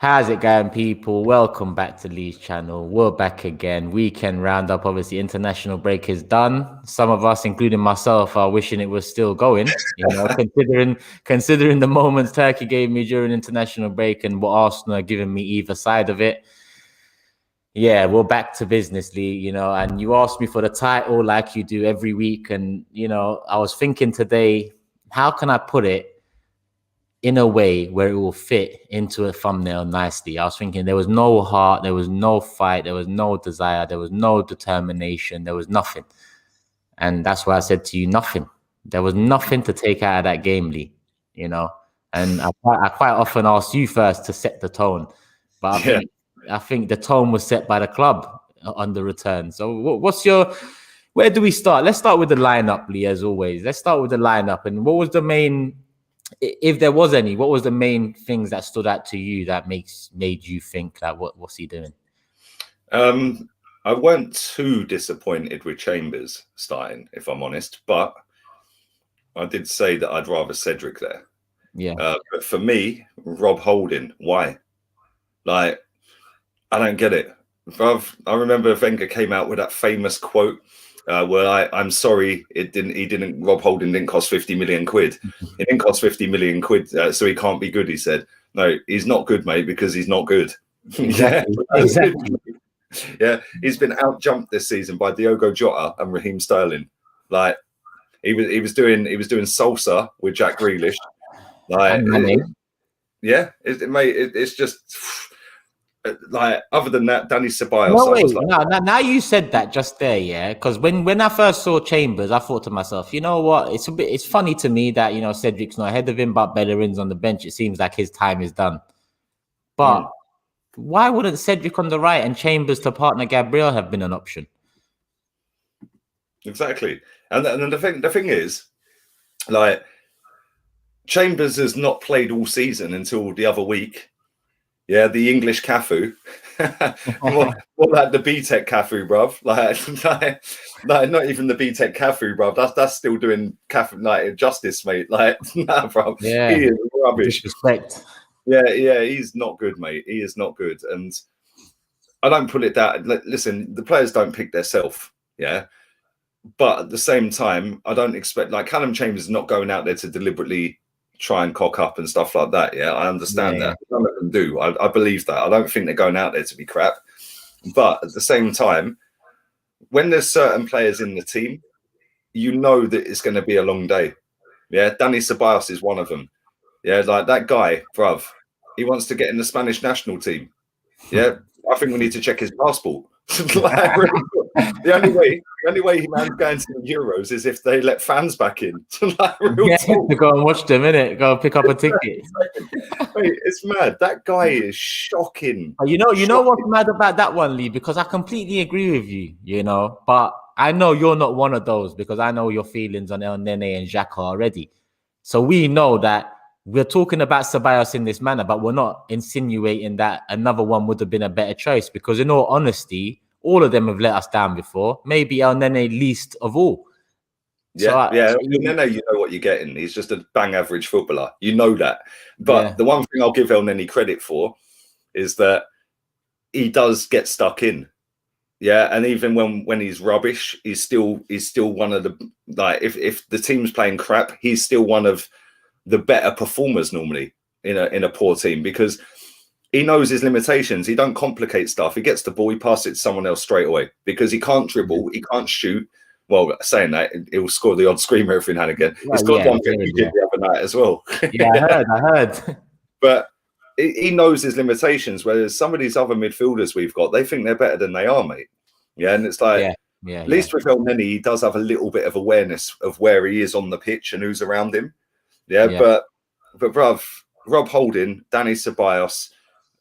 How's it going, people? Welcome back to Lee's channel. We're back again. Weekend roundup. Obviously, international break is done. Some of us, including myself, are wishing it was still going. Considering the moments Turkey gave me during international break and what Arsenal are giving me either side of it. Yeah, we're back to business, Lee. And you asked me for the title like you do every week, and I was thinking today, how can I put it in a way where it will fit into a thumbnail nicely? I was thinking there was no heart, there was no fight, there was no desire, there was no determination, there was nothing. And that's why I said to you, nothing. There was nothing to take out of that game, Lee, And I quite often ask you first to set the tone. But I think the tone was set by the club on the return. So where do we start? Let's start with the lineup, Lee, as always. Let's start with the lineup. And what was the main, if there was any, what was the main things that stood out to you that made you think that what's he doing? I weren't too disappointed with Chambers starting, if I'm honest, but I did say that I'd rather Cedric there. Yeah. But for me, Rob Holding, why? Like, I don't get it. I remember Wenger came out with that famous quote where I'm sorry, Rob Holding didn't cost 50 million quid. It didn't cost 50 million quid, so he can't be good, he said. No, he's not good, mate, because he's not good. Exactly. Exactly. Yeah, he's been out-jumped this season by Diogo Jota and Raheem Sterling. Like, he was doing salsa with Jack Grealish. Like, it's just like, other than that, Danny Ceballos. No, wait, now you said that just there, yeah. Because when I first saw Chambers, I thought to myself, you know what? It's funny to me that Cedric's not ahead of him, but Bellerin's on the bench. It seems like his time is done. But why wouldn't Cedric on the right and Chambers to partner Gabriel have been an option? Exactly, and the thing is, like, Chambers has not played all season until the other week. Yeah, the English Cafu. What like the BTEC Cafu, bruv? Like, not even the BTEC Cafu, bruv. That's still doing Cafu like justice, mate. Like, nah, bruv. Yeah, he is rubbish. Disrespect. Yeah, he's not good, mate. He is not good, and I don't put it that. Listen, the players don't pick themselves, yeah. But at the same time, I don't expect, like, Callum Chambers is not going out there to deliberately try and cock up and stuff like that. Yeah, I understand that. None of them do. I believe that. I don't think they're going out there to be crap. But at the same time, when there's certain players in the team, you know that it's going to be a long day. Yeah, Danny Ceballos is one of them. Yeah, like that guy, bruv, he wants to get in the Spanish national team. Yeah, I think we need to check his passport. Like, really, the only way man's going to the Euros is if they let fans back in. Like, to go and watch them, innit? Go pick up a ticket. Wait, it's mad. That guy is shocking. You know what's mad about that one, Lee? Because I completely agree with you, but I know you're not one of those, because I know your feelings on El Nene and Xhaka already. So we know that we're talking about Ceballos in this manner, but we're not insinuating that another one would have been a better choice, because in all honesty, all of them have let us down before. Maybe El Nene least of all. Yeah, El Nene, you know what you're getting. He's just a bang average footballer. You know that. But the one thing I'll give El Nene credit for is that he does get stuck in. Yeah, and even when he's rubbish, he's still one of the, like, if the team's playing crap, he's still one of the better performers normally in a poor team, because he knows his limitations. He don't complicate stuff. He gets the ball, he passes it to someone else straight away, because he can't dribble, he can't shoot. Well, saying that, he'll score the odd screamer every now and again. He's got one thing he did the other night as well. Yeah, I heard. But he knows his limitations, whereas some of these other midfielders we've got, they think they're better than they are, mate. Yeah, and it's like, at least with El Nene, he does have a little bit of awareness of where he is on the pitch and who's around him. Yeah. But bruv, Rob Holding, Danny Ceballos,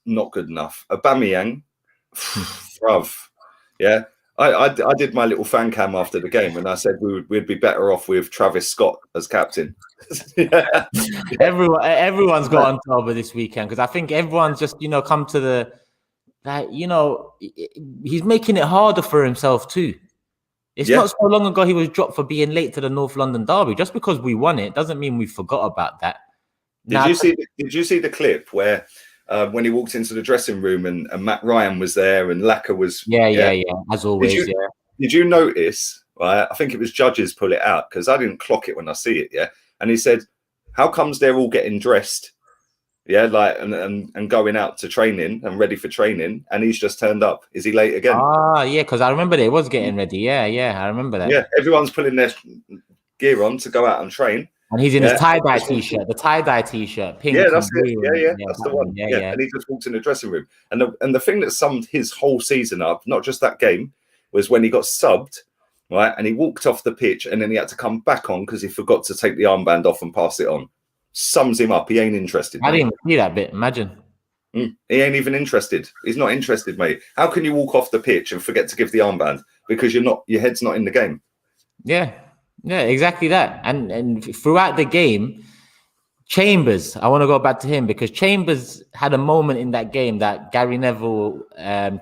not good enough. Aubameyang, bruv, yeah. I did my little fan cam after the game, and I said we'd be better off with Travis Scott as captain. Yeah. Everyone's got on top of this weekend, because I think everyone's just come to the he's making it harder for himself too. It's not so long ago he was dropped for being late to the North London derby. Just because we won it doesn't mean we forgot about that. Did you see the clip where when he walked into the dressing room and Matt Ryan was there and Laka was. Yeah. As always, Did you notice? Right, I think it was Judges pull it out because I didn't clock it when I see it. Yeah, and he said, "How comes they're all getting dressed? Yeah, like and going out to training and ready for training, and he's just turned up. Is he late again?" Ah, yeah, because I remember they was getting ready. Yeah, I remember that. Yeah, everyone's putting their gear on to go out and train. And he's in his tie-dye t-shirt, the tie-dye t-shirt, pink. Yeah, that's and it. blue. Yeah, that's the one. Yeah, and he just walked in the dressing room. And the thing that summed his whole season up, not just that game, was when he got subbed, right? And he walked off the pitch and then he had to come back on because he forgot to take the armband off and pass it on. Sums him up. He ain't interested. I didn't even see that bit. Imagine. He ain't even interested. He's not interested, mate. How can you walk off the pitch and forget to give the armband because your head's not in the game? Yeah, exactly that. And throughout the game, Chambers, I want to go back to him because Chambers had a moment in that game that Gary Neville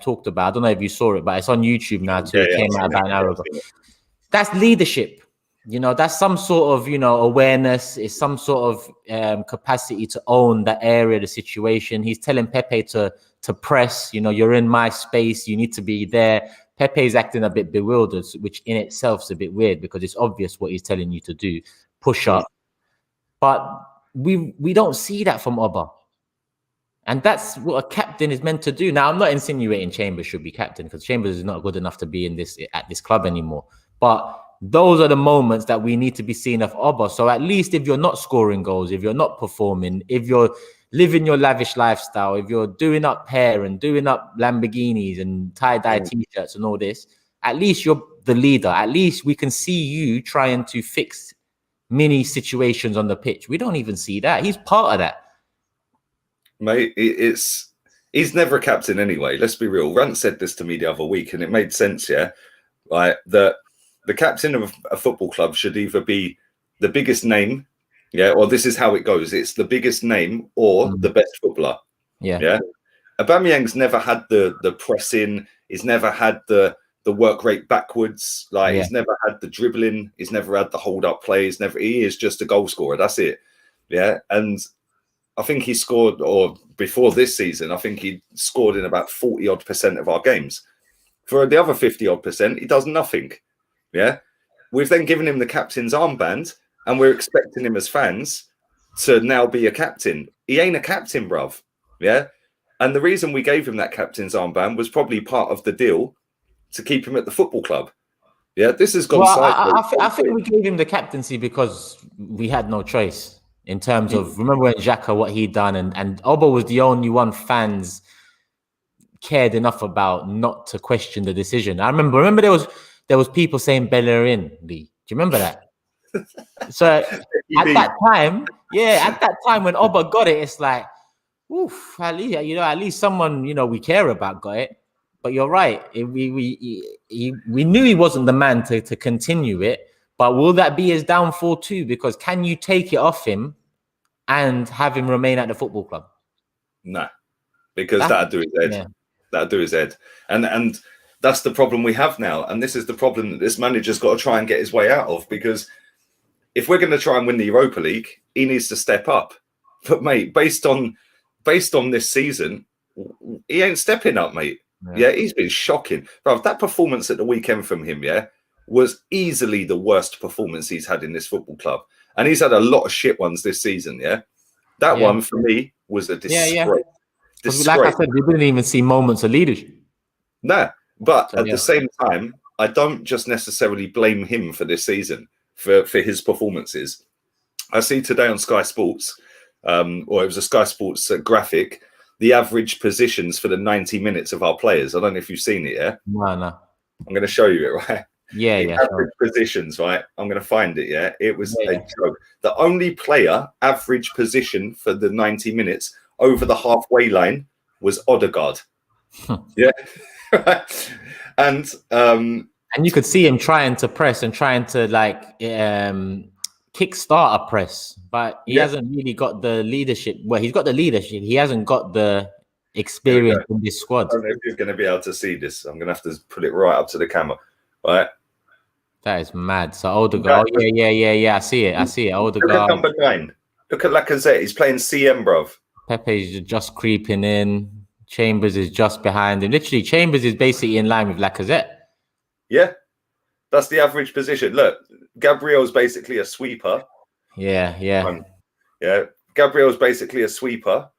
talked about. I don't know if you saw it, but it's on YouTube now too. It came out about an hour ago. That's leadership. You know, that's some sort of, awareness. It's some sort of capacity to own that area, the situation. He's telling Pepe to press. You're in my space. You need to be there. Pepe's acting a bit bewildered, which in itself is a bit weird because it's obvious what he's telling you to do. Push up. But we don't see that from Oba. And that's what a captain is meant to do. Now, I'm not insinuating Chambers should be captain because Chambers is not good enough to be at this club anymore. But those are the moments that we need to be seeing of Oba. So at least if you're not scoring goals, if you're not performing, if you're living your lavish lifestyle, if you're doing up hair and doing up Lamborghinis and tie-dye t-shirts and all this, at least you're the leader. At least we can see you trying to fix mini situations on the pitch. We don't even see that. He's part of that. Mate, he's never a captain anyway. Let's be real. Rant said this to me the other week and it made sense, yeah? Right, that the captain of a football club should either be the biggest name, or this is how it goes. It's the biggest name or the best footballer. Yeah. Aubameyang's never had the pressing. He's never had the work rate backwards. He's never had the dribbling. He's never had the hold up plays. He is just a goal scorer. That's it. Yeah. And I think he scored, or before this season, I think he scored in about 40% of our games. For the other 50% he does nothing. Yeah, we've then given him the captain's armband, and we're expecting him as fans to now be a captain. He ain't a captain, bruv. Yeah, and the reason we gave him that captain's armband was probably part of the deal to keep him at the football club. Yeah, this has gone sideways. I think we gave him the captaincy because we had no choice in terms of remember when Xhaka what he'd done, and Oba was the only one fans cared enough about not to question the decision. I remember there was people saying Bellerin, Lee. Do you remember that? So at that time when Oba got it, it's like, oof, at least someone we care about got it. But you're right. We knew he wasn't the man to continue it. But will that be his downfall too? Because can you take it off him and have him remain at the football club? No, because that'd do his head. Yeah. That'd do his head. And that's the problem we have now. And this is the problem that this manager's got to try and get his way out of. Because if we're going to try and win the Europa League, he needs to step up. But mate, based on this season, he ain't stepping up, mate. Yeah, he's been shocking. Bro, that performance at the weekend from him, was easily the worst performance he's had in this football club. And he's had a lot of shit ones this season, That one, for me, was a disgrace. Like I said, we didn't even see moments of leadership. No, but at the same time, I don't just necessarily blame him for this season, for his performances. I see today on Sky Sports, or it was a Sky Sports graphic, the average positions for the 90 minutes of our players. I don't know if you've seen it, No. I'm going to show you it, right? Average positions, right? I'm going to find it, It was a joke. The only player average position for the 90 minutes over the halfway line was Odegaard. And you could see him trying to press and trying to kickstart a press, but he hasn't really got the leadership. Well, he's got the leadership. He hasn't got the experience in this squad. I don't know if you're going to be able to see this. I'm going to have to put it right up to the camera. Right. That is mad. So Odegaard. Yeah. I see it. Odegaard. Look at number 9. Look at Lacazette. He's playing CM, bruv. Pepe's just creeping in. Chambers is just behind him. Literally, Chambers is basically in line with Lacazette. Yeah, that's the average position. Look, Gabriel's basically a sweeper. Yeah, yeah. Yeah, Gabriel's basically a sweeper.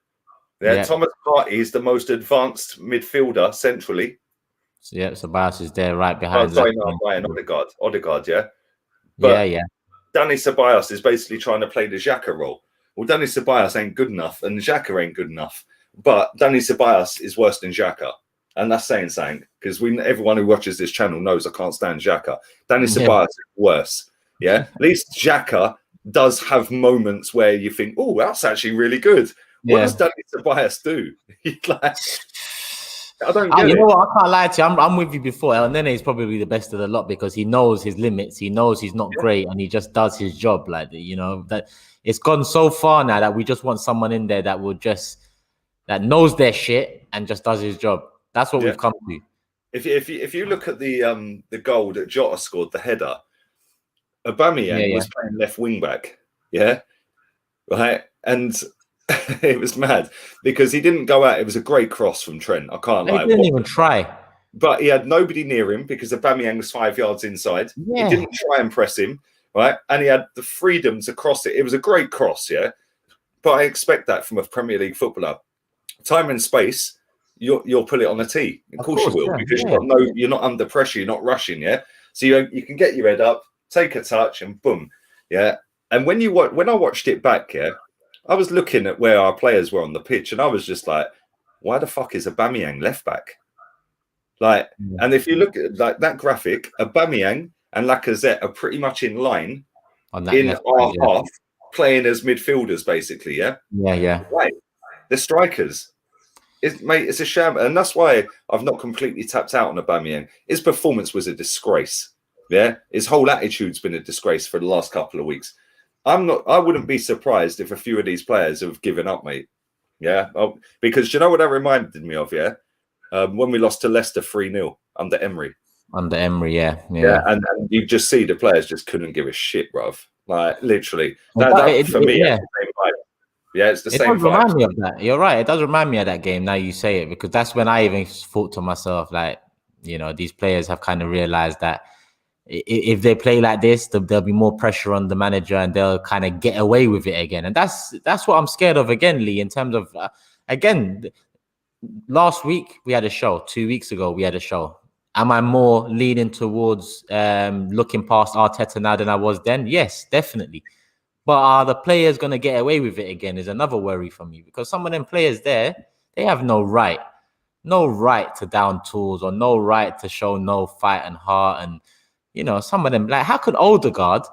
Yeah, Thomas Partey is the most advanced midfielder centrally. So, yeah, Ceballos is there right behind. Oh, sorry, no, Ryan Odegaard, yeah. But yeah. Dani Ceballos is basically trying to play the Xhaka role. Well, Dani Ceballos ain't good enough, and Xhaka ain't good enough. But Dani Ceballos is worse than Xhaka, and that's saying something because everyone who watches this channel knows I can't stand Xhaka. Dani Ceballos is worse. Yeah, at least Xhaka does have moments where you think, "Oh, that's actually really good." What does Dani Ceballos do? I don't get you know what? I can't lie to you. I'm with you before. El Nene is probably the best of the lot because he knows his limits. He knows he's not great, and he just does his job. Like, you know, that it's gone so far now that we just want someone in there that will that knows their shit and just does his job. That's what we've come to. If you look at the goal that Jota scored, the header, Aubameyang was playing left wing back. Yeah, right, and it was mad because he didn't go out. It was a great cross from Trent. I can't lie. He didn't even try. But he had nobody near him because Aubameyang was 5 yards inside. Yeah. He didn't try and press him, right? And he had the freedom to cross it. It was a great cross, yeah. But I expect that from a Premier League footballer. Time and space, you'll put it on a tee. Of course you will, because you're not under pressure. You're not rushing, yeah. So you can get your head up, take a touch, and boom, yeah. And when I watched it back, yeah, I was looking at where our players were on the pitch, and I was just like, why the fuck is Aubameyang left back? Like, and if you look at like that graphic, Aubameyang and Lacazette are pretty much in line in our half, playing as midfielders, basically. Yeah, yeah. Right, they're strikers. It's a sham, and that's why I've not completely tapped out on Aubameyang. His performance was a disgrace. Yeah, his whole attitude's been a disgrace for the last couple of weeks. I wouldn't be surprised if a few of these players have given up, mate. Yeah, because you know what that reminded me of, yeah? When we lost to Leicester 3-0 under Emery. Yeah. And you just see the players just couldn't give a shit, bruv. Like, literally. That for me, it's the same vibe. Yeah, it's the same vibe. It does remind me of that. You're right. It does remind me of that game now you say it, because that's when I even thought to myself, like, you know, these players have kind of realized that if they play like this, there'll be more pressure on the manager and they'll kind of get away with it again. And that's what I'm scared of again, Lee, in terms of, again, last week we had a show. 2 weeks ago we had a show. Am I more leaning towards looking past Arteta now than I was then? Yes, definitely. But are the players going to get away with it again is another worry for me, because some of them players there, they have no right to down tools or no right to show no fight and heart. And, you know, some of them, like, how could Odegaard,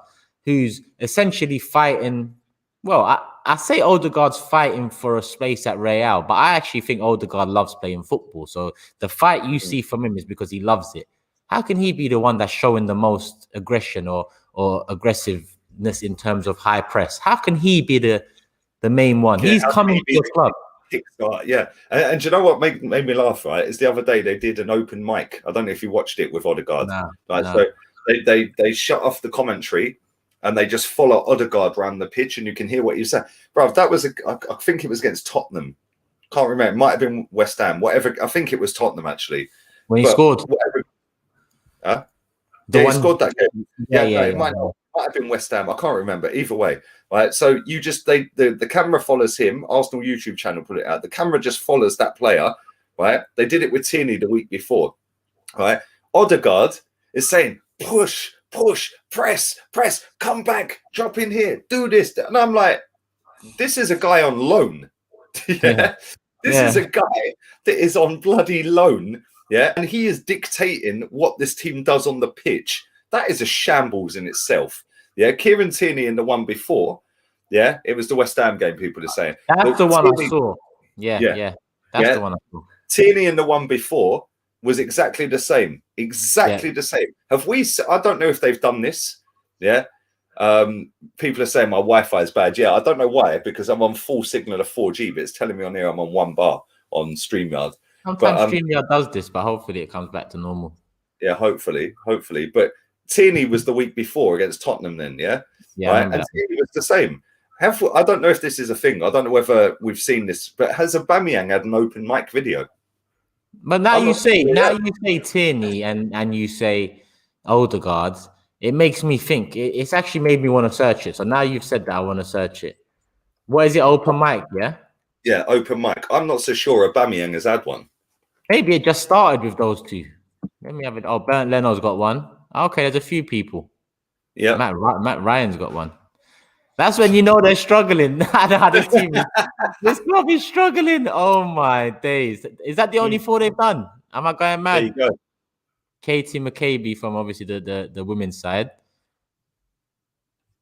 who's essentially fighting, well, I say Odegaard's fighting for a space at Real, but I actually think Odegaard loves playing football. So the fight you see from him is because he loves it. How can he be the one that's showing the most aggression or aggressiveness in terms of high press? How can he be the main one? He's coming to your club. Yeah, and you know what made me laugh, right, is the other day they did an open mic. I don't know if you watched it with Odegaard. No. So they shut off the commentary and they just follow Odegaard around the pitch and you can hear what you say. Bro, that was I think it was against Tottenham. Can't remember. It might have been West Ham. Whatever. I think it was Tottenham actually. When he scored. Whatever. He scored that game. It might have been West Ham. I can't remember. Either way, right? So you just the camera follows him. Arsenal YouTube channel put it out. The camera just follows that player, right? They did it with Tierney the week before, right? Odegaard is saying push, press, come back, drop in here, do this, and I'm like, this is a guy on loan. This is a guy that is on bloody loan. Yeah, and he is dictating what this team does on the pitch. That is a shambles in itself. Yeah, Kieran Tierney in the one before. Yeah, it was the West Ham game. People are saying that's the one I saw. Yeah. That's the one I saw. Tierney in the one before was exactly the same. The same. Have we? I don't know if they've done this. Yeah. People are saying my Wi-Fi is bad. Yeah, I don't know why, because I'm on full signal of 4G, but it's telling me on here I'm on 1 bar on StreamYard. Sometimes StreamYard does this, but hopefully it comes back to normal. Yeah, hopefully. But Tierney was the week before against Tottenham then, yeah? Yeah, right? And Tierney was the same. I don't know if this is a thing. I don't know whether we've seen this, but has Aubameyang had an open mic video? But now you say Tierney and you say Odegaard, it makes me think. It's actually made me want to search it. So now you've said that, I want to search it. What is it? Open mic, yeah? Yeah, open mic. I'm not so sure Aubameyang has had one. Maybe it just started with those two. Let me have it. Oh, Bernd Leno's got one. Okay, there's a few people. Yeah. Matt Ryan's got one. That's when you know they're struggling. This team this club is struggling. Oh my days. Is that the only 4 they've done? Am I going mad? There you go. Katie McCabe from obviously the women's side.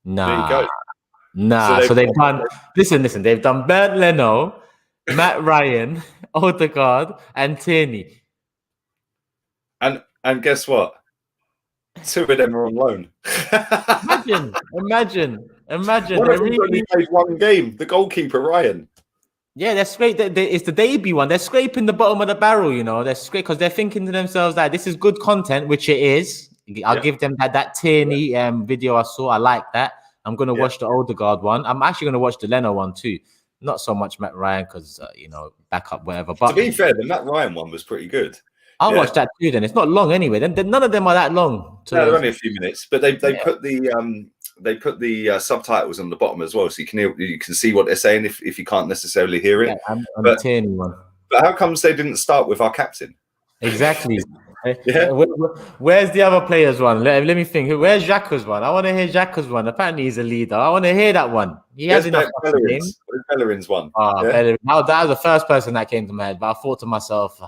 Nah. There you go. Nah. So they've done listen, they've done Bernd Leno, Matt Ryan, Odegaard, and Tierney. And guess what? 2 of them are on loan. Imagine. One of them only played 1 game. The goalkeeper, Ryan. Yeah, they're scraping. It's the debut one. They're scraping the bottom of the barrel, you know. They're scraping because they're thinking to themselves that this is good content, which it is. I'll give them that Tierney video I saw. I like that. I'm going to watch the Odegaard one. I'm actually going to watch the Leno one too. Not so much Matt Ryan because, backup, whatever. But to be fair, the Matt Ryan one was pretty good. I'll watch that too. Then it's not long anyway. Then none of them are that long. No, they're only a few minutes, but they put the subtitles on the bottom as well, so you can see what they're saying if you can't necessarily hear it. Yeah, I'm the Tierney one. But how comes they didn't start with our captain? Exactly. Yeah. Where's the other players one? Let me think. Where's Xhaka's one? I want to hear Xhaka's one. Apparently he's a leader. I want to hear that one. He has enough names. Bellerin's one. Bellerin. That was the first person that came to my head. But I thought to myself,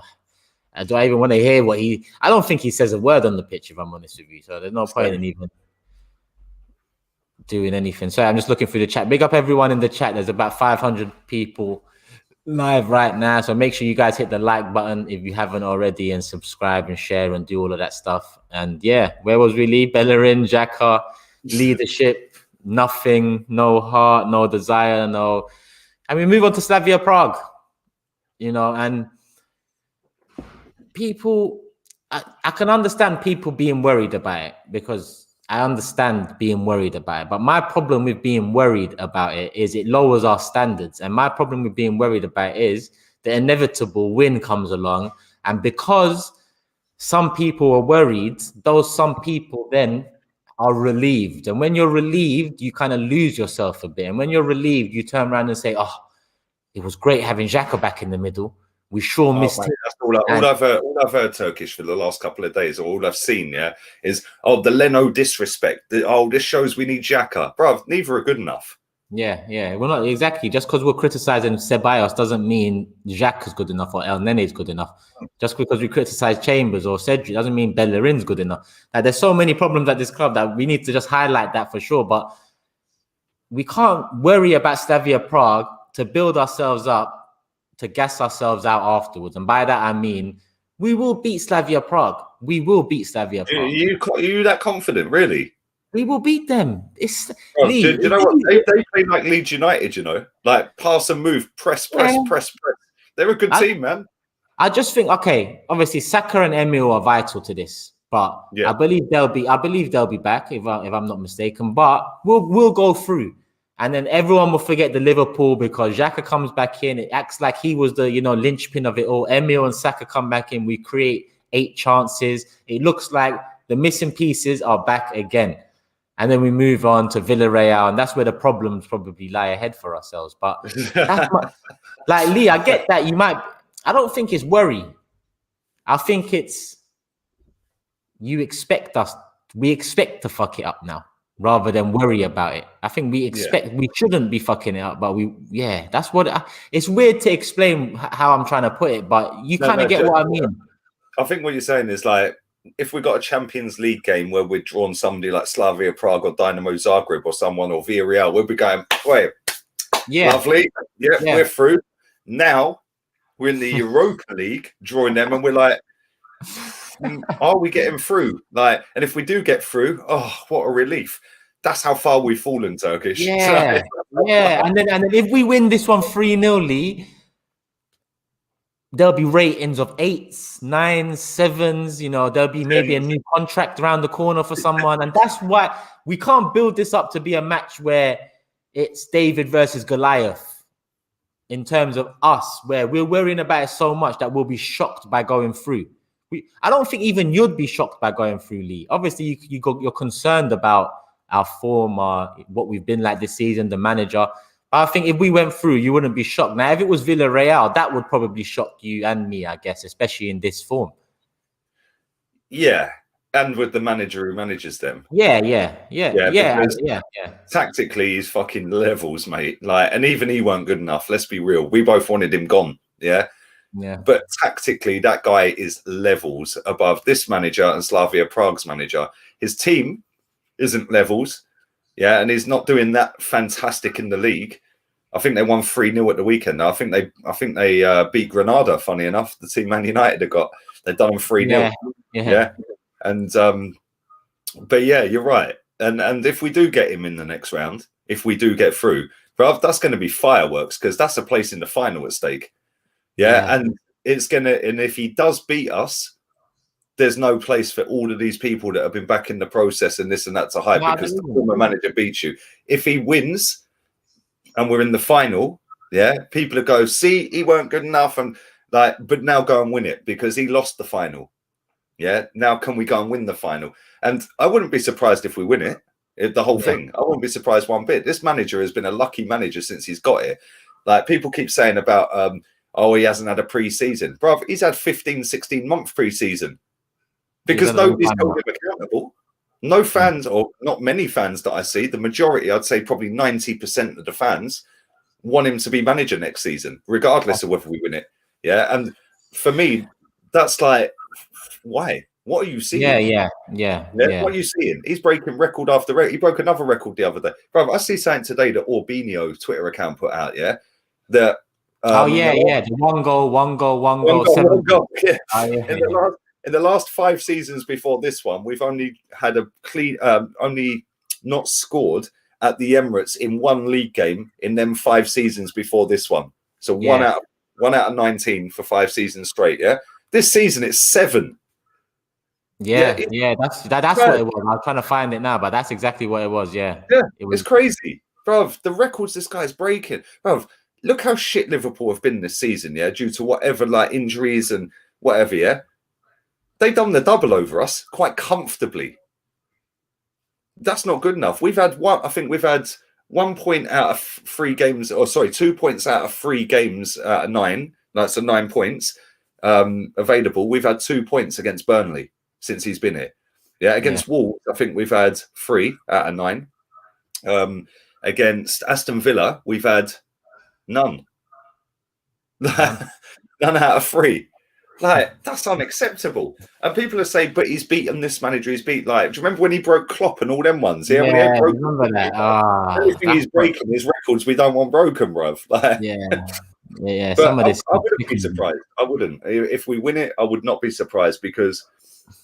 do I even want to hear what he? I don't think he says a word on the pitch, if I'm honest with you. So there's no point in even doing anything. So I'm just looking through the chat. Big up everyone in the chat. There's about 500 people live right now. So make sure you guys hit the like button if you haven't already, and subscribe and share and do all of that stuff. And yeah, where was we leave? Bellerin, Xhaka, leadership, nothing, no heart, no desire, no. And we move on to Slavia Prague, and people, I can understand people being worried about it because I understand being worried about it. But my problem with being worried about it is it lowers our standards. And my problem with being worried about it is the inevitable win comes along. And because some people are worried, those some people then are relieved. And when you're relieved, you kind of lose yourself a bit. And when you're relieved, you turn around and say, oh, it was great having Xhaka back in the middle. We sure missed it. That's all I've heard Turkish for the last couple of days, or all I've seen, is the Leno disrespect. This shows we need Xhaka. Bruv, neither are good enough. Yeah. We're not exactly. Just because we're criticizing Ceballos doesn't mean Xhaka is good enough or El Nene is good enough. Just because we criticize Chambers or Cedric doesn't mean Bellerin's good enough. Like, there's so many problems at this club that we need to just highlight that for sure. But we can't worry about Slavia Prague to build ourselves up, to gas ourselves out afterwards. And by that, I mean, we will beat Slavia Prague. We will beat Slavia Prague. Are you that confident, really? We will beat them. It's do you know what? They play like Leeds United, like pass and move, press. They're a good team, man. I just think, okay, obviously Saka and Emil are vital to this, but I believe they'll be back if I'm not mistaken. But we'll go through. And then everyone will forget the Liverpool because Xhaka comes back in. It acts like he was the, linchpin of it all. Emil and Saka come back in. We create 8 chances. It looks like the missing pieces are back again. And then we move on to Villarreal. And that's where the problems probably lie ahead for ourselves. But that's like, Lee, I get that I don't think it's worry. I think it's we expect to fuck it up now, rather than worry about it. I think we shouldn't be fucking it up, but that's what it's weird to explain how I'm trying to put it, but you kind of get what I mean. I think what you're saying is like, if we got a Champions League game where we're drawn somebody like Slavia Prague or Dynamo Zagreb or someone, or Villarreal, we'll be going, wait, lovely, we're through. Now we're in the Europa League, drawing them, and we're like, are we getting through? Like, and if we do get through, oh, what a relief. That's how far we've fallen, Turkish. Yeah. And then if we win this one 3-0, Lee, there'll be ratings of 8s, 9s, 7s. There'll be maybe a new contract around the corner for someone. And that's why we can't build this up to be a match where it's David versus Goliath in terms of us, where we're worrying about it so much that we'll be shocked by going through. I don't think even you'd be shocked by going through, Lee. Obviously, you're concerned about our form, what we've been like this season, the manager. But I think if we went through, you wouldn't be shocked. Now, if it was Villarreal, that would probably shock you and me, I guess, especially in this form. Yeah, and with the manager who manages them. Yeah. Tactically, he's fucking levels, mate. Like, and even he weren't good enough. Let's be real. We both wanted him gone. Yeah. But tactically, that guy is levels above this manager and Slavia Prague's manager. His team isn't levels. Yeah, and he's not doing that fantastic in the league. I think they won 3-0 at the weekend. I think they beat Granada, funny enough. The team Man United have got. They've done them 3-0. Yeah. And but yeah, you're right. And if we do get him in the next round, if we do get through, bruv, that's going to be fireworks, because that's a place in the final at stake. Yeah, and it's gonna. And if he does beat us, there's no place for all of these people that have been back in the process and this and that to hide, because the former manager beats you. If he wins and we're in the final, people will go, see, he weren't good enough, and like, but now go and win it because he lost the final. Yeah, now can we go and win the final? And I wouldn't be surprised if we win it. The whole thing, I wouldn't be surprised one bit. This manager has been a lucky manager since he's got it. Like, people keep saying about, oh, he hasn't had a pre-season. Bro, he's had 15, 16 month pre-season because nobody's held him accountable. No fans, or not many fans that I see, the majority, I'd say probably 90% of the fans want him to be manager next season, regardless of whether we win it. Yeah. And for me, that's like, why? What are you seeing? Yeah. What are you seeing? He's breaking record after record. He broke another record the other day. Bro, I see something today that Orbinio Twitter account put out, that the one goal, 7 goal. Yeah. In the last 5 seasons before this one, we've only had a clean, only not scored at the Emirates in one league game in them 5 seasons before this one. So one out of 19 for 5 seasons straight. Yeah, this season it's 7. That's what it was. I was trying to find it now, but that's exactly what it was. It's crazy, bro. The records this guy's breaking, bro. Look how shit Liverpool have been this season, due to whatever, like, injuries and whatever, They've done the double over us quite comfortably. That's not good enough. We've had 1 point out of 3 games, 2 points out of 3 games out of 9. That's 9 points available. We've had 2 points against Burnley since he's been here. Against Wolves, I think we've had 3 out of 9. Against Aston Villa, we've had none. None out of 3. Like, that's unacceptable. And people are saying, but he's beaten this manager. He's beat, like, do you remember when he broke Klopp and all them ones? Yeah, I remember that. Everything he's breaking, his records we don't want broken, bruv. Like, but some of this. I wouldn't be surprised. I wouldn't. If we win it, I would not be surprised, because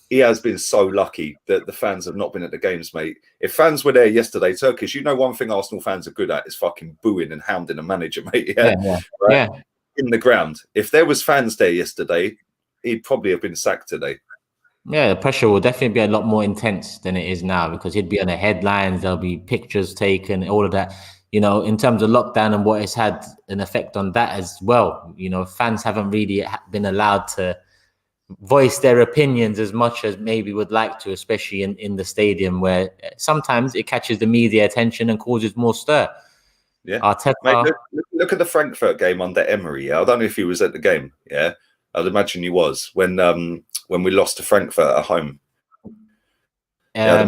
he has been so lucky that the fans have not been at the games, mate. If fans were there yesterday, Turkish, one thing Arsenal fans are good at is fucking booing and hounding a manager, mate. In the ground. If there was fans there yesterday, he'd probably have been sacked today. Yeah, the pressure will definitely be a lot more intense than it is now, because he'd be on the headlines, there'll be pictures taken, all of that. In terms of lockdown and what it's had an effect on that as well. Fans haven't really been allowed to voice their opinions as much as maybe would like to, especially in the stadium, where sometimes it catches the media attention and causes more stir. Yeah, mate, look at the Frankfurt game under Emery. I don't know if he was at the game. Yeah, I'd imagine he was when we lost to Frankfurt at home. Yeah.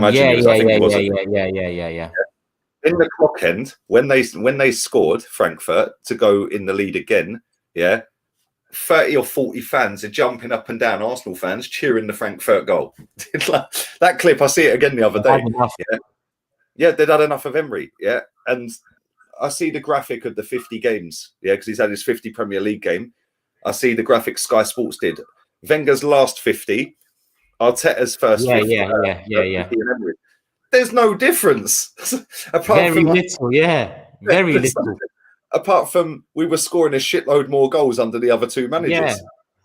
In the clock end, when they scored Frankfurt to go in the lead again, 30 or 40 fans are jumping up and down, Arsenal fans cheering the Frankfurt goal. That clip, I see it again the other day. They'd had enough of Emery. And I see the graphic of the 50 games, because he's had his 50 Premier League game. I see the graphic Sky Sports did. Wenger's last 50, Arteta's first 50. There's no difference. Very little. Apart from we were scoring a shitload more goals under the other 2 managers.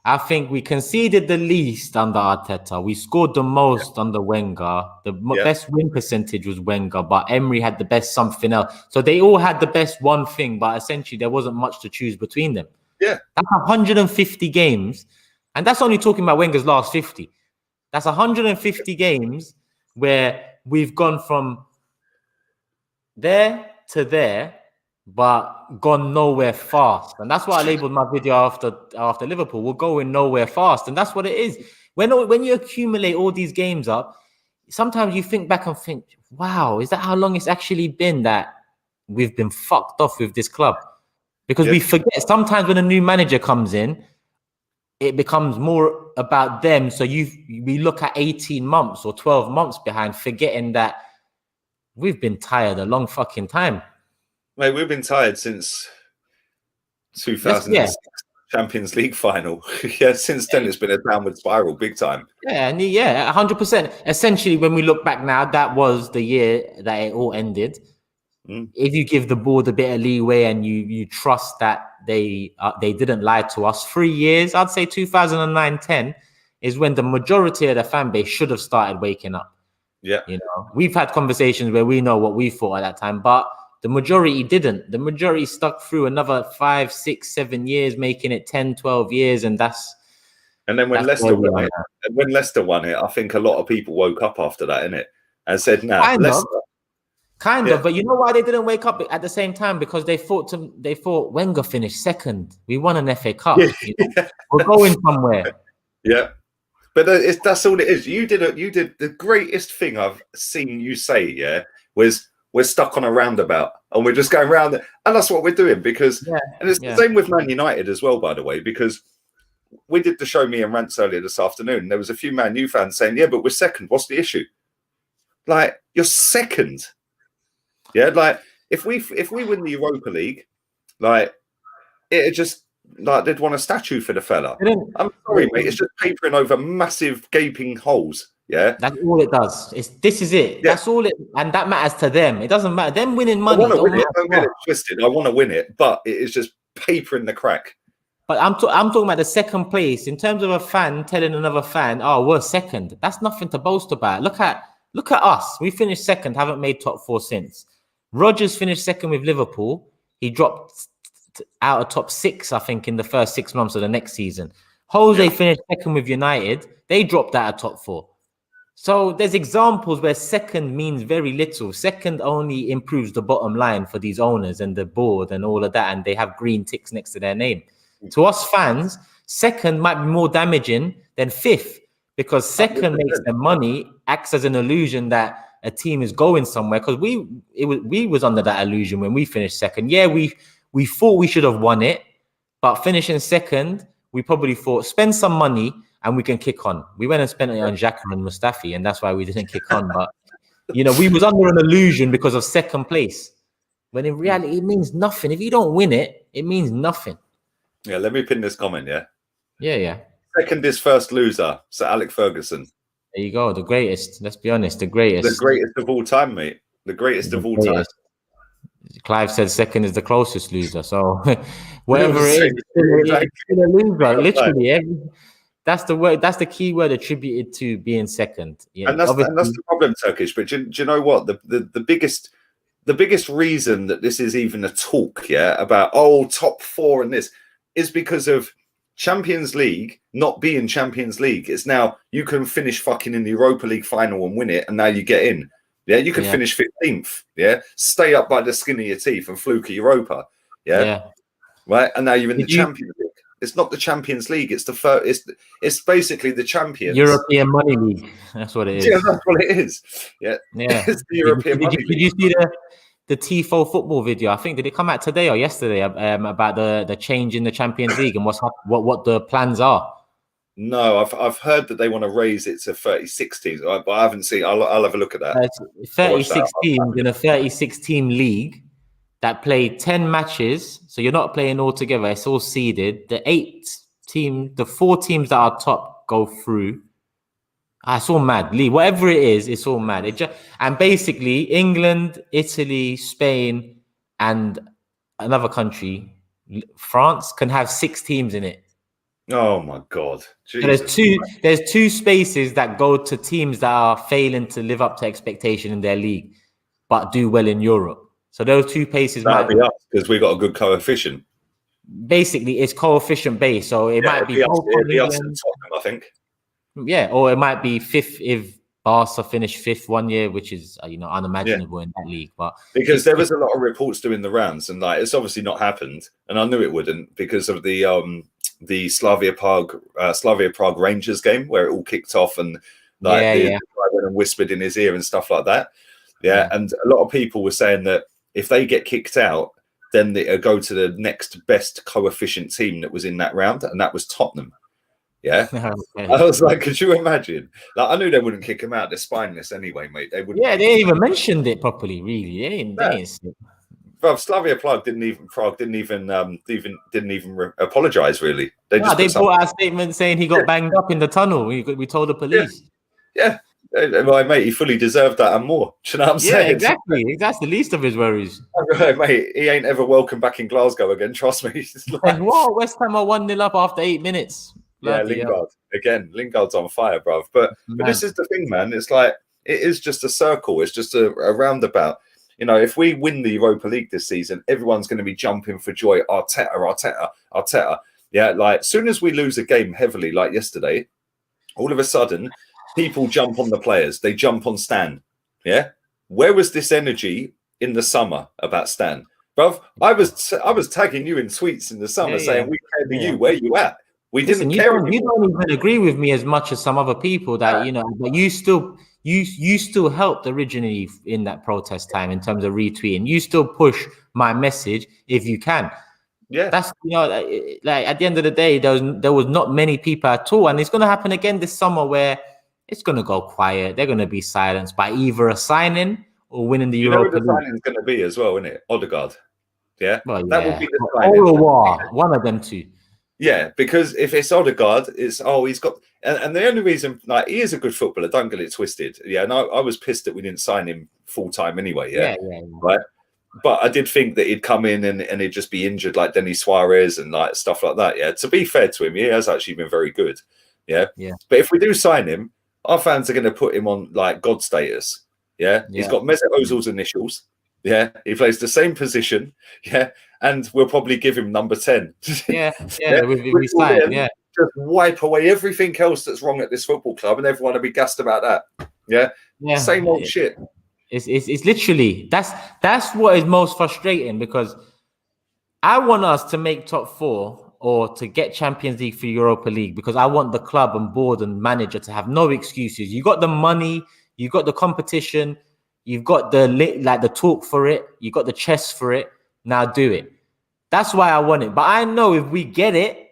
I think we conceded the least under Arteta. We scored the most under Wenger. The best win percentage was Wenger, but Emery had the best something else. So they all had the best one thing, but essentially there wasn't much to choose between them. Yeah. That's 150 games. And that's only talking about Wenger's last 50. That's 150 games where we've gone from there to there, but gone nowhere fast. And that's why I labeled my video after Liverpool. We're going nowhere fast. And that's what it is. When you accumulate all these games up, sometimes you think back and think, wow, is that how long it's actually been that we've been fucked off with this club? Because we forget sometimes when a new manager comes in, it becomes more about them. So we look at 18 months or 12 months behind, forgetting that we've been tired a long fucking time. Mate, we've been tired since 2006 Champions League final. Since then it's been a downward spiral, big time. 100%. Essentially, when we look back now, that was the year that it all ended. If you give the board a bit of leeway and you trust that they didn't lie to us, 3 years, I'd say 2009-10 is when the majority of the fan base should have started waking up. Yeah, we've had conversations where we know what we thought at that time, but the majority didn't. The majority stuck through another 5, 6, 7 years, making it 10, 12 years, and then when Leicester won it, I think a lot of people woke up after that, innit, and said, "Nah, Leicester." Kind of, but you know why they didn't wake up at the same time? Because they thought Wenger finished second. We won an FA Cup. We're going somewhere. Yeah, but that's all it is. You did the greatest thing I've seen you say. Yeah, was we're stuck on a roundabout and we're just going round, and that's what we're doing. Because and it's the same with Man United as well, by the way. Because we did the show Me and Rants earlier this afternoon. And there was a few Man U fans saying, "Yeah, but we're second. What's the issue?" Like, you're second. Yeah, like if we win the Europa League, like it just like they'd want a statue for the fella. I'm sorry, mate. It's just papering over massive gaping holes. Yeah, that's all it does. This is it. Yeah. That's all it, and that matters to them. It doesn't matter them winning money. I want to win it. Don't get it twisted. I want to win it, but it is just papering the crack. But I'm talking about the second place in terms of a fan telling another fan, "Oh, we're second." That's nothing to boast about. Look at us. We finished second. Haven't made top 4 since. Rodgers finished second with Liverpool. He dropped out of top 6, I think, in the first 6 months of the next season. Jose finished second with United. They dropped out of top 4. So there's examples where second means very little. Second only improves the bottom line for these owners and the board and all of that, and they have green ticks next to their name. To us fans, second might be more damaging than 5th because second makes them money, acts as an illusion that a team is going somewhere, because we was under that illusion when we finished second. Yeah, we thought we should have won it, but finishing second, we probably thought spend some money and we can kick on. We went and spent it on Xhaka and Mustafi, and that's why we didn't kick on. But we was under an illusion because of second place, when in reality it means nothing. If you don't win it, it means nothing. Yeah, let me pin this comment. Yeah. Second is first loser. Sir Alex Ferguson. There you go, the greatest. Let's be honest, the greatest. The greatest of all time, mate. The greatest of all time. Clive said second is the closest loser. So whatever it is, it's a loser. Literally, that's the word. That's the key word attributed to being second. Yeah, and that's the problem, Turkish. But do you know what? The biggest reason that this is even a talk, about top 4 and this is because of Champions League not being Champions League. It's now you can finish fucking in the Europa League final and win it, and now you get in. Yeah, you can finish 15th. Yeah, stay up by the skin of your teeth and fluke Europa. Yeah, right. And now you're in the Champions League. It's not the Champions League. It's the first. It's basically the Champions European Money League. That's what it is. Yeah, that's what it is. Yeah. It's the European Money League. Did you see the Tifo football video? I think did it come out today or yesterday about the change in the Champions League and what the plans are? No, I've heard that they want to raise it to 36 teams, but I haven't seen. I'll have a look at that. 36 teams in a 36-team league that play 10 matches. So you're not playing all together. It's all seeded. The 4 teams that are top go through. It's all mad. Lee, whatever it is, it's all mad. And basically, England, Italy, Spain, and another country, France, can have 6 teams in it. Oh my God, So Jesus! there's two spaces that go to teams that are failing to live up to expectation in their league, but do well in Europe. So those two places That'd might be us because we got a good coefficient. basically it's coefficient based. So it Yeah, might be both it'd from be us and England. Tottenham, I think. Yeah, or it might be fifth if Barca finished fifth one year, which is Yeah, unimaginable in that league. But because there was a lot of reports doing the rounds, and like it's obviously not happened, and I knew it wouldn't because of the Slavia Prague Rangers game where it all kicked off, and like the guy went and whispered in his ear and stuff like that. Yeah, and a lot of people were saying that if they get kicked out, then they go to the next best coefficient team that was in that round, and that was Tottenham. Yeah, Okay. I was like, could you imagine? Like, I knew they wouldn't kick him out. They're spineless anyway, mate. They wouldn't. Yeah, they ain't even mentioned it properly. Really, they ain't. Well, Slavia Prague didn't even apologize. Really, they just They brought out a statement saying he got banged up in the tunnel. We told the police. Yeah. My mate, he fully deserved that and more. Do you know what I'm saying? Exactly. That's the least of his worries. Mate, he ain't ever welcome back in Glasgow again. Trust me. And what? West Ham are 1-0 up after 8 minutes. Bloody Lingard again. Lingard's on fire, bruv. But this is the thing, man. It's like it is just a circle. It's just a roundabout. You know, if we win the Europa League this season, everyone's going to be jumping for joy. Arteta. Yeah, like as soon as we lose a game heavily, like yesterday, all of a sudden, people jump on the players. They jump on Stan. Yeah, where was this energy in the summer about Stan, bruv? I was tagging you in tweets in the summer saying we cared for you. Where you at? We didn't care. You don't even agree with me as much as some other people that but you still helped originally in that protest time in terms of retweeting. You still push my message if you can. Yeah, that's like at the end of the day, there was not many people at all, and it's going to happen again this summer where it's going to go quiet. They're going to be silenced by either a signing or winning the Europa League. The signing's going to be as well, isn't it? Odegaard. Yeah, that would be the signing. Or one of them two. Yeah, because if it's Odegaard, it's he's got, and the only reason, like, he is a good footballer. Don't get it twisted. Yeah, and I was pissed that we didn't sign him full time anyway. Yeah, right. But I did think that he'd come in and he'd just be injured like Denis Suarez and like stuff like that. Yeah, to be fair to him, he has actually been very good. Yeah. But if we do sign him, our fans are going to put him on like God status. Yeah, he's got Mesut Ozil's initials. Yeah, he plays the same position. Yeah, and we'll probably give him number 10. We signed. Yeah, just wipe away everything else that's wrong at this football club, and everyone will be gassed about that. Yeah, same old shit. It's literally that's what is most frustrating, because I want us to make top 4 or to get Champions League for Europa League, because I want the club and board and manager to have no excuses. You got the money, you got the competition, you've got the talk for it, you got the chest for it. Now do it. That's why I want it. But I know if we get it,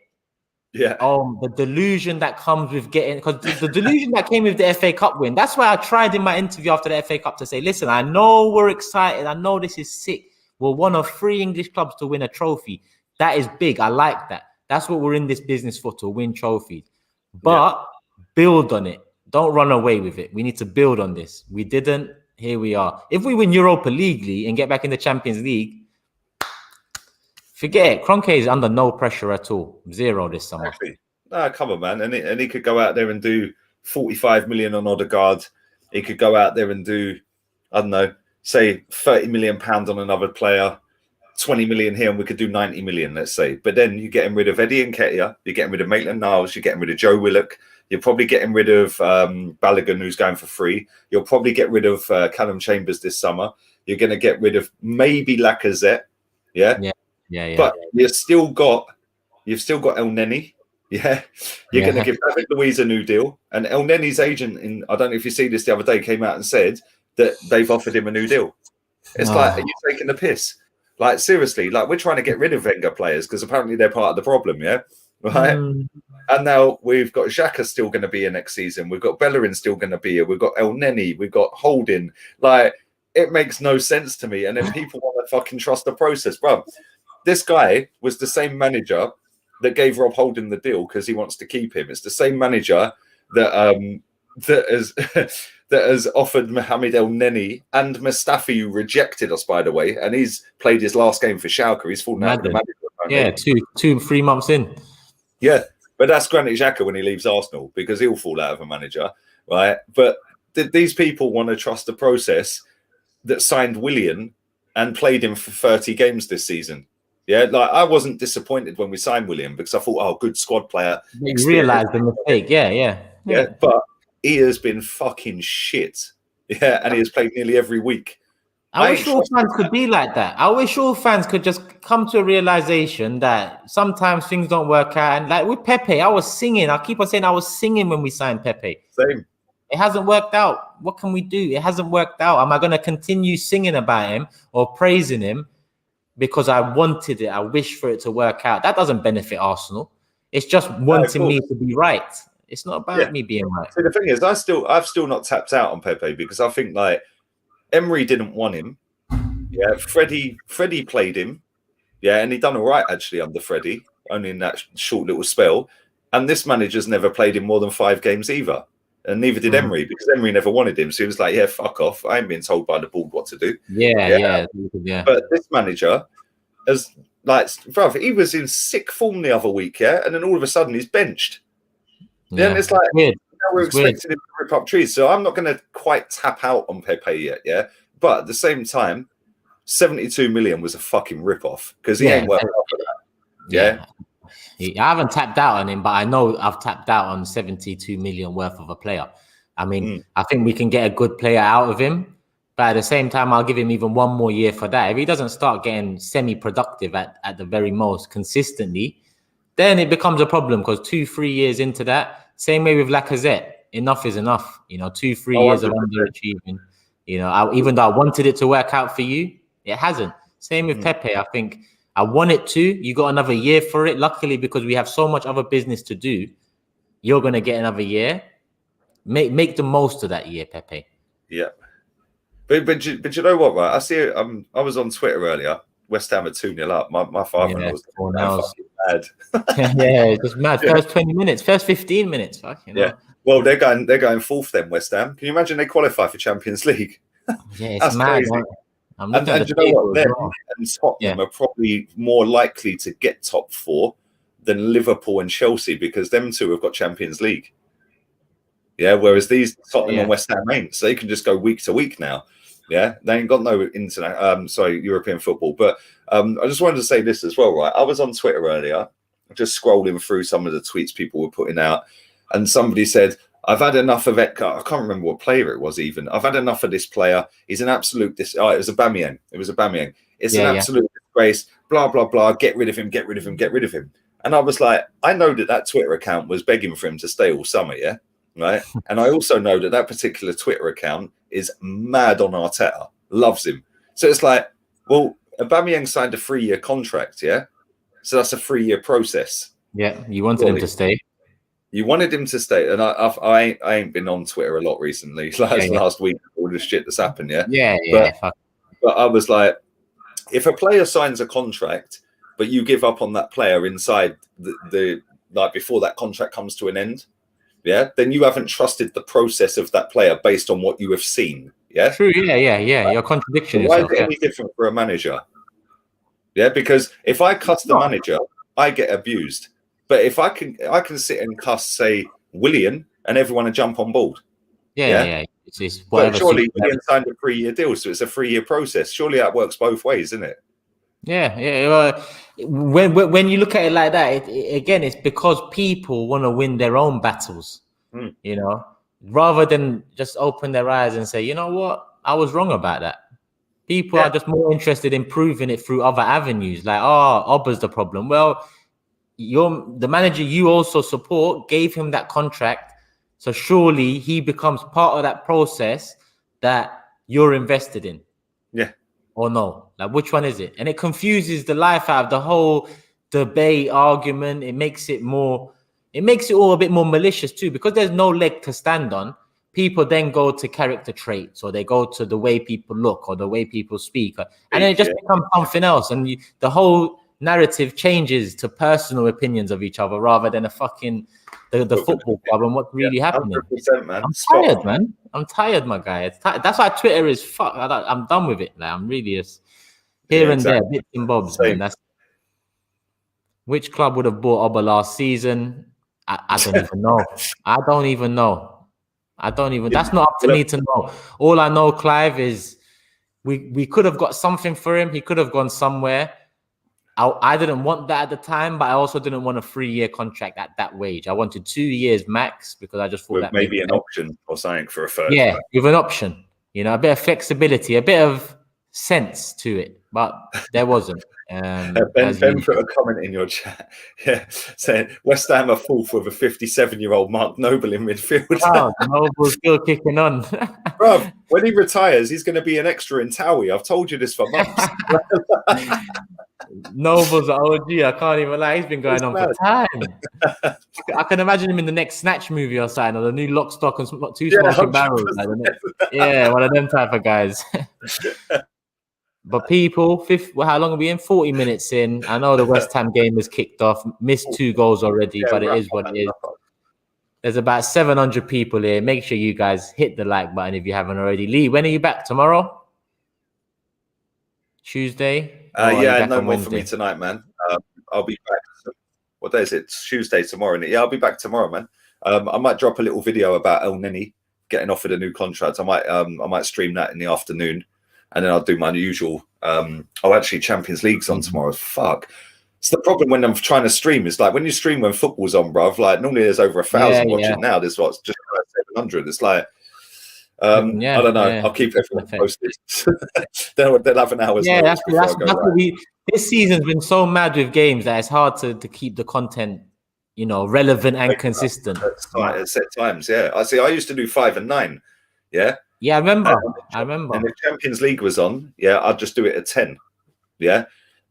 the delusion that comes with getting, because the delusion that came with the FA Cup win, that's why I tried in my interview after the FA Cup to say, listen, I know we're excited. I know this is sick. We're one of 3 English clubs to win a trophy. That is big. I like that. That's what we're in this business for, to win trophies. But build on it. Don't run away with it. We need to build on this. We didn't. Here we are. If we win Europa League and get back in the Champions League, forget it. Kroenke is under no pressure at all. 0 this summer. Exactly. No, come on, man. And he could go out there and do 45 million on Odegaard. He could go out there and do, I don't know, say 30 million pounds on another player, 20 million here, and we could do 90 million, let's say. But then you're getting rid of Eddie Nketiah, you're getting rid of Maitland-Niles, you're getting rid of Joe Willock, you're probably getting rid of Balogun, who's going for free. You'll probably get rid of Callum Chambers this summer. You're going to get rid of maybe Lacazette. Yeah. But you've still got El Neni. Yeah. You're going to give David Luiz a new deal. And El Neni's agent, I don't know if you see this the other day, came out and said that they've offered him a new deal. It's like, are you taking the piss? Like, seriously, like, we're trying to get rid of Wenger players because apparently they're part of the problem, yeah? Right? And now we've got Xhaka still going to be here next season. We've got Bellerin still going to be here. We've got El Neni. We've got Holding. Like, it makes no sense to me. And then people want to fucking trust the process. Bro, this guy was the same manager that gave Rob Holding the deal because he wants to keep him. It's the same manager that that has offered Mohamed El Neni and Mustafi, who rejected us, by the way. And he's played his last game for Schalke. He's fallen out with the manager. Yeah, 3 months in. Yeah. But that's Granit Xhaka when he leaves Arsenal, because he'll fall out of a manager, right? But these people want to trust the process that signed Willian and played him for 30 games this season. Yeah, like I wasn't disappointed when we signed William because I thought, oh, good squad player. You realise the mistake. Yeah. But he has been fucking shit. Yeah, and he has played nearly every week. I wish all fans could be like that. I wish all fans could just come to a realization that sometimes things don't work out. And like with Pepe, I was singing. I keep on saying I was singing when we signed Pepe. Same. It hasn't worked out. What can we do? It hasn't worked out. Am I going to continue singing about him or praising him because I wanted it? I wish for it to work out. That doesn't benefit Arsenal. It's just wanting me to be right. It's not about me being right. So the thing is, I've still not tapped out on Pepe because I think like Emery didn't want him. Yeah, Freddie played him. Yeah, and he done all right actually under Freddie, only in that short little spell. And this manager's never played him more than 5 games either. And neither did Emery, because Emery never wanted him. So he was like, yeah, fuck off. I ain't being told by the board what to do. Yeah. But this manager has, like, bruv, he was in sick form the other week, and then all of a sudden he's benched. Then it's like, now we're expecting him to rip up trees. So I'm not going to quite tap out on Pepe yet, But at the same time, 72 million was a fucking rip-off because he ain't working out for that. I haven't tapped out on him, but I know I've tapped out on 72 million worth of a player. I mean, I think we can get a good player out of him, but at the same time, I'll give him even one more year for that. If he doesn't start getting semi-productive at the very most consistently, then it becomes a problem because 2-3 years into that, same way with Lacazette, enough is enough. 2-3 years of underachieving. Even though I wanted it to work out for you, it hasn't. Same with Pepe. I think I want it to. You got another year for it. Luckily, because we have so much other business to do, you're going to get another year. Make the most of that year, Pepe. Yeah. But you know what, right? I see. I was on Twitter earlier. West Ham are 2-0 up. My father-in-law was mad. It's just mad. First 20 minutes, first 15 minutes. Fucking hell. Well, they're going fourth then, West Ham. Can you imagine they qualify for Champions League? Yeah, it's mad. And you know what? Them and Tottenham are probably more likely to get top 4 than Liverpool and Chelsea because them two have got Champions League. Yeah, whereas these Tottenham and West Ham ain't, so they can just go week to week now. Yeah, they ain't got no European football. But I just wanted to say this as well, right? I was on Twitter earlier, just scrolling through some of the tweets people were putting out, and somebody said, I've had enough of it. I can't remember what player it was even. I've had enough of this player. He's an absolute it was Aubameyang. It's an absolute disgrace. Blah, blah, blah. Get rid of him. And I was like, I know that Twitter account was begging for him to stay all summer, yeah? Right? And I also know that particular Twitter account is mad on Arteta. Loves him. So it's like, well, Aubameyang signed a 3-year contract, yeah? So that's a 3-year process. Yeah, you wanted him to stay. You wanted him to stay, and I ain't been on Twitter a lot recently. Last week, all the shit that's happened, But I was like, if a player signs a contract, but you give up on that player inside the like before that contract comes to an end, then you haven't trusted the process of that player based on what you have seen. Yeah, true. Yeah. Your contradiction. So why is it any different for a manager? Yeah, because if I cuss the manager, I get abused. But if I can sit and cuss, say, Willian, and everyone will jump on board. Yeah. But surely Willian signed a 3-year deal, so it's a 3-year process. Surely that works both ways, isn't it? Yeah. When you look at it like that, again, it's because people want to win their own battles. Rather than just open their eyes and say, you know what, I was wrong about that. People are just more interested in proving it through other avenues. Like, Obba's the problem. Well, the manager you also support gave him that contract, so surely he becomes part of that process that you're invested in. Yeah. Or no? Like, which one is it? And it confuses the life out of the whole debate, argument. It makes it all a bit more malicious too, because there's no leg to stand on. People then go to character traits, or they go to the way people look, or the way people speak, and then it just becomes something else. And the whole narrative changes to personal opinions of each other rather than the football club and what's really happening. Man. I'm tired, man. I'm tired, my guy. That's why Twitter is fuck. I'm done with it. Like, I'm really just here and there, bits and bobs. Man. Which club would have bought Obba last season? I don't even know. I don't even know. That's not up to me to know. All I know, Clive, is we could have got something for him. He could have gone somewhere. I didn't want that at the time, but I also didn't want a 3-year contract at that wage. I wanted 2 years max because I just thought that maybe an option or something for a third. Yeah, with an option, a bit of flexibility, a bit of sense to it, but there wasn't. Ben put a comment in your chat, saying West Ham are fourth with a 57-year-old Mark Noble in midfield. Oh, Noble's still kicking on. Bro, when he retires, he's going to be an extra in Towie. I've told you this for months. Noble's an OG. I can't even lie. He's been going on for time. I can imagine him in the next Snatch movie or something, or the new Lock, Stock and Two Smoking Barrels. Yeah, one of them type of guys. But people, how long are we in? 40 minutes in. I know the West Ham game has kicked off. Missed 2 goals already, but it is what it is. There's about 700 people here. Make sure you guys hit the like button if you haven't already. Lee, when are you back? Tomorrow? Tuesday? Yeah, no more for me tonight, man. I'll be back. What day is it? It's Tuesday tomorrow, isn't it? Yeah, I'll be back tomorrow, man. I might drop a little video about El Neni getting offered a new contract. I might stream that in the afternoon, and then I'll do my usual. Actually, Champions League's on tomorrow. Fuck. It's the problem when I'm trying to stream. It's like when you stream when football's on, bruv. Like normally there's over 1,000 watching. Now there's just 700. It's like. I don't know. I'll keep everyone posted. they'll have an hour's notice. That's what this season's been so mad with games that it's hard to keep the content, relevant and consistent. At set times, yeah. I used to do 5 and 9. Yeah. Yeah, I remember. And if Champions League was on, I'd just do it at 10. Yeah.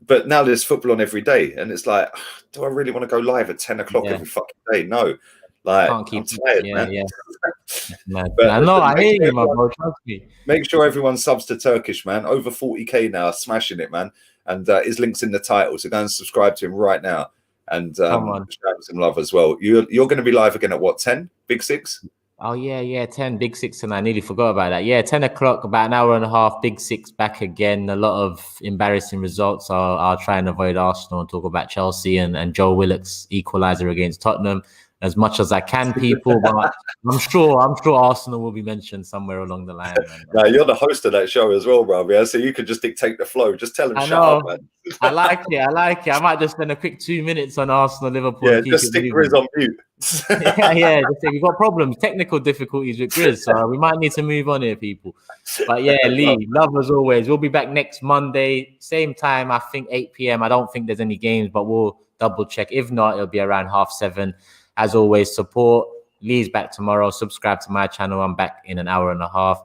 But now there's football on every day, and it's like, do I really want to go live at 10 o'clock every fucking day? No. Like, I'm tired, man. But I know, I hear you, my bro. Trust me. Make sure everyone subs to Turkish, man. Over 40K now, smashing it, man. And his link's in the title, so go and subscribe to him right now. And show him some love as well. You're going to be live again at what, 10? Big 6? Oh, yeah, 10, Big 6, and I nearly forgot about that. Yeah, 10 o'clock, about an hour and a half, Big 6 back again. A lot of embarrassing results. I'll try and avoid Arsenal and talk about Chelsea and Joe Willock's equaliser against Tottenham as much as I can, people, but I'm sure Arsenal will be mentioned somewhere along the line. No, you're the host of that show as well, bro. Yeah, so you could just dictate the flow. Just tell them shut up, man. I like it. I might just spend a quick 2 minutes on Arsenal, Liverpool. Yeah, just stick Grizz on mute. We've got problems, technical difficulties with Grizz, so we might need to move on here, people. But yeah, Lee, love as always. We'll be back next Monday, same time. I think 8 p.m. I don't think there's any games, but we'll double check. If not, it'll be around 7:30. As always, support. Lee's back tomorrow. Subscribe to my channel. I'm back in an hour and a half.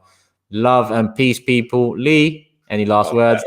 Love and peace, people. Lee, any last words?